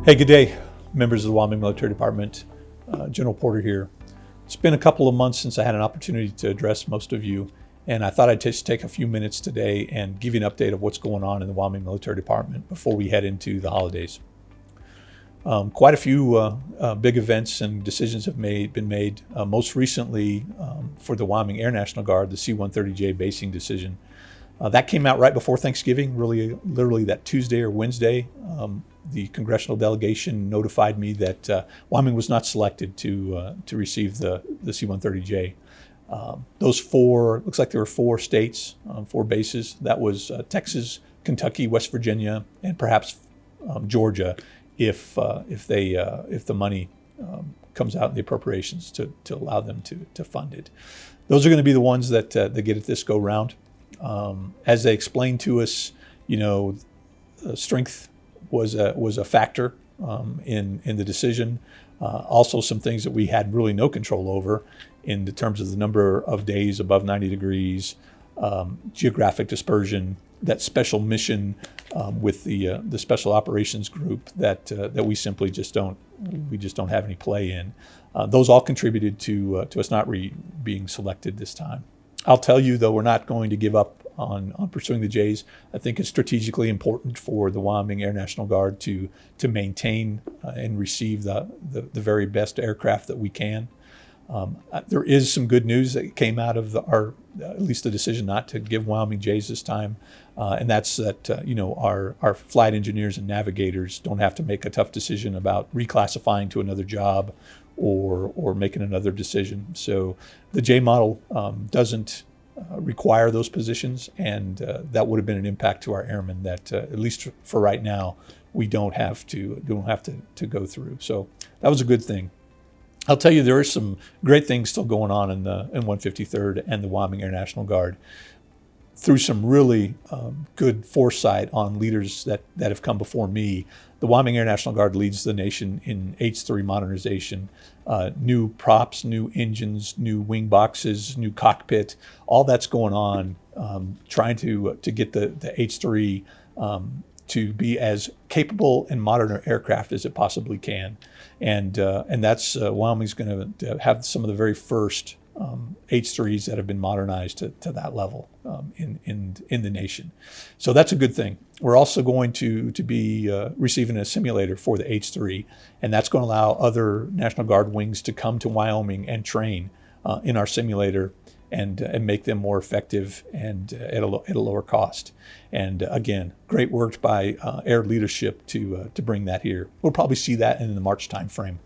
Hey, good day, members of the Wyoming Military Department. General Porter here. It's been a couple of months since I had an opportunity to address most of you, and I thought I'd just take a few minutes today and give you an update of what's going on in the Wyoming Military Department before we head into the holidays. Quite a few big events and decisions have been made. Most recently, for the Wyoming Air National Guard, the C-130J basing decision. That came out right before Thanksgiving, really, literally that Tuesday or Wednesday. The congressional delegation notified me that Wyoming was not selected to receive the C-130J. Looks like there were four states, four bases. That was Texas, Kentucky, West Virginia, and perhaps Georgia, if the money comes out in the appropriations to allow them to fund it. Those are going to be the ones that get it this go round. As they explained to us, strength was a factor in the decision. Also, some things that we had really no control over in terms of the number of days above 90 degrees, geographic dispersion, that special mission with the special operations group that we simply just don't have any play in. Those all contributed to us not being selected this time. I'll tell you, though, we're not going to give up on pursuing the J's. I think it's strategically important for the Wyoming Air National Guard to maintain and receive the very best aircraft that we can. There is some good news that came out of at least the decision not to give Wyoming J's this time, and that's that our flight engineers and navigators don't have to make a tough decision about reclassifying to another job or making another decision. So the J model doesn't require those positions, and that would have been an impact to our airmen that at least for right now we don't have to go through. So that was a good thing. I'll tell you, there are some great things still going on in 153rd and the Wyoming Air National Guard through some really good foresight on leaders that have come before me. The Wyoming Air National Guard leads the nation in H-3 modernization, new props, new engines, new wing boxes, new cockpit, all that's going on, trying to get the H-3 to be as capable and modern an aircraft as it possibly can. And that's Wyoming's going to have some of the very first H-3s that have been modernized to that level in the nation. So that's a good thing. We're also going to be receiving a simulator for the H-3, and that's going to allow other National Guard wings to come to Wyoming and train in our simulator and make them more effective and at a lower cost. And again, great work by air leadership to bring that here. We'll probably see that in the March timeframe.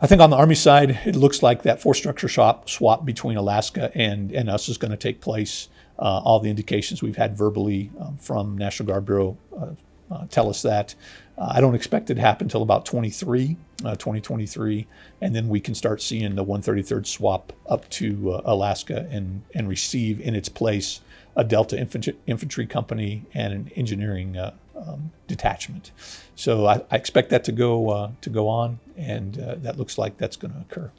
I think on the Army side, it looks like that force structure swap between Alaska and us is going to take place. All the indications we've had verbally from National Guard Bureau tell us that. I don't expect it to happen until about 2023, and then we can start seeing the 133rd swap up to Alaska and receive in its place a Delta infantry company and an engineering detachment. So I expect that to go on, and that looks like that's going to occur.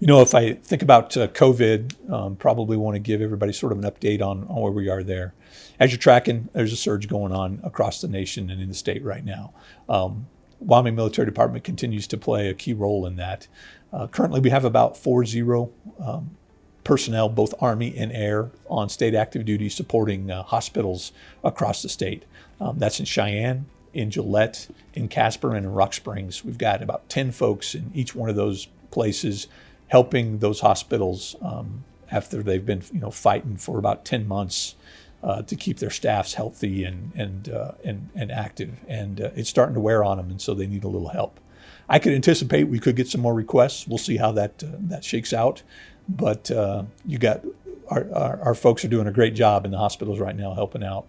If I think about COVID, probably want to give everybody sort of an update on where we are there. As you're tracking, there's a surge going on across the nation and in the state right now. Wyoming Military Department continues to play a key role in that. Currently, we have about 40 personnel, both Army and Air, on state active duty supporting hospitals across the state. That's in Cheyenne, in Gillette, in Casper, and in Rock Springs. We've got about 10 folks in each one of those places helping those hospitals after they've been fighting for about 10 months to keep their staffs healthy and active. And it's starting to wear on them, and so they need a little help. I could anticipate we could get some more requests. We'll see how that shakes out. But you got our folks are doing a great job in the hospitals right now helping out.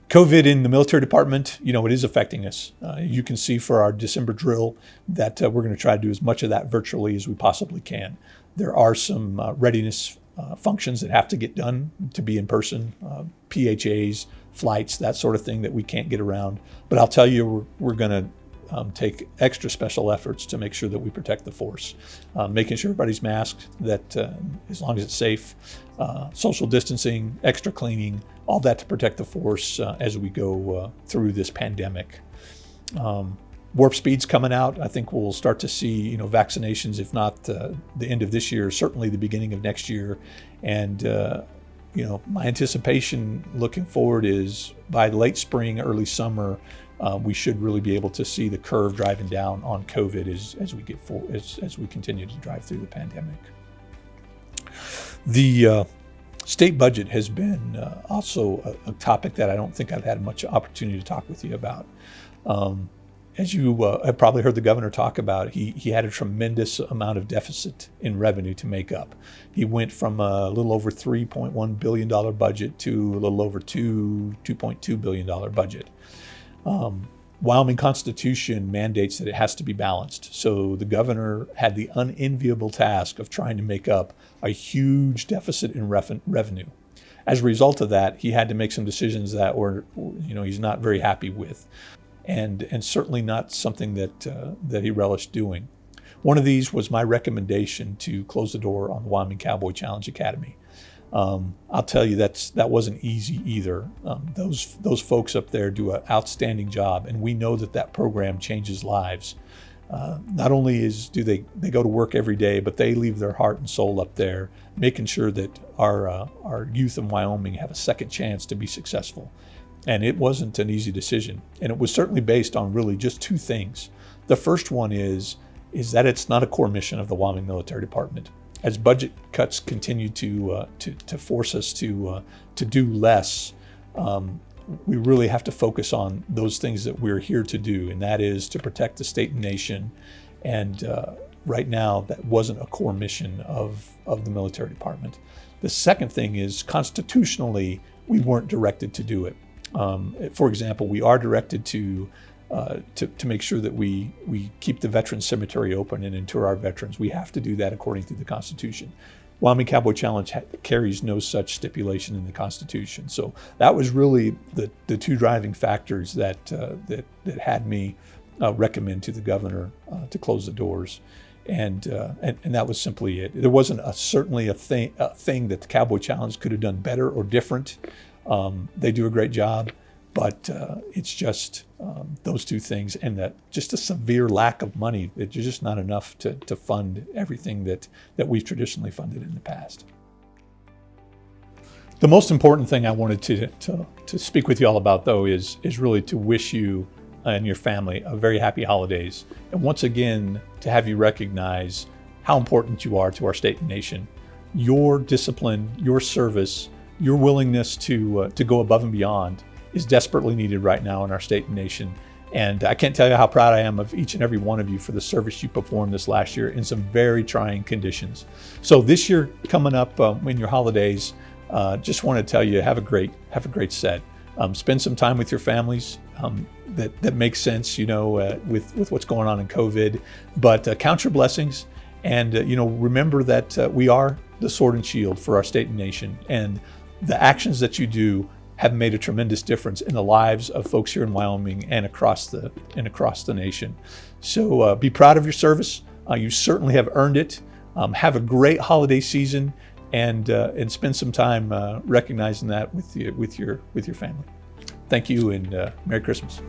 COVID in the military department, it is affecting us. You can see for our December drill that we're going to try to do as much of that virtually as we possibly can. There are some readiness functions that have to get done to be in person, PHAs, flights, that sort of thing that we can't get around. But I'll tell you, we're going to take extra special efforts to make sure that we protect the force, making sure everybody's masked, that as long as it's safe, social distancing, extra cleaning, all that to protect the force as we go through this pandemic. Warp speed's coming out. I think we'll start to see, vaccinations, if not the end of this year, certainly the beginning of next year. And, my anticipation looking forward is by late spring, early summer, we should really be able to see the curve driving down on COVID as we continue to drive through the pandemic. The state budget has been also a topic that I don't think I've had much opportunity to talk with you about. As you have probably heard the governor talk about, he had a tremendous amount of deficit in revenue to make up. He went from a little over $3.1 billion budget to a little over $2.2 billion budget. Wyoming Constitution mandates that it has to be balanced. So the governor had the unenviable task of trying to make up a huge deficit in revenue. As a result of that, he had to make some decisions that were, he's not very happy with. And certainly not something that he relished doing. One of these was my recommendation to close the door on the Wyoming Cowboy Challenge Academy. I'll tell you that wasn't easy either. Those folks up there do an outstanding job, and we know that program changes lives. Not only do they go to work every day, but they leave their heart and soul up there, making sure that our youth in Wyoming have a second chance to be successful. And it wasn't an easy decision. And it was certainly based on really just two things. The first one is that it's not a core mission of the Wyoming Military Department. As budget cuts continue to force us to do less, we really have to focus on those things that we're here to do, and that is to protect the state and nation. And right now, that wasn't a core mission of the military department. The second thing is, constitutionally, we weren't directed to do it. For example, we are directed to make sure that we keep the Veterans Cemetery open and inter our veterans. We have to do that according to the Constitution. Wyoming Cowboy Challenge carries no such stipulation in the Constitution. So that was really the two driving factors that had me recommend to the governor to close the doors. And that was simply it. There wasn't certainly a thing that the Cowboy Challenge could have done better or different. They do a great job, but it's just those two things, and just a severe lack of money. It's just not enough to fund everything that we've traditionally funded in the past. The most important thing I wanted to speak with you all about, though, is really to wish you and your family a very happy holidays, and once again to have you recognize how important you are to our state and nation. Your discipline, your service, your willingness to go above and beyond is desperately needed right now in our state and nation. And I can't tell you how proud I am of each and every one of you for the service you performed this last year in some very trying conditions. So this year coming up in your holidays, just want to tell you, have a great set. Spend some time with your families. That makes sense, with what's going on in COVID. But count your blessings, and remember that we are the sword and shield for our state and nation. And the actions that you do have made a tremendous difference in the lives of folks here in Wyoming and across the nation. So be proud of your service. You certainly have earned it. Have a great holiday season, and spend some time recognizing that with your family. Thank you, and Merry Christmas.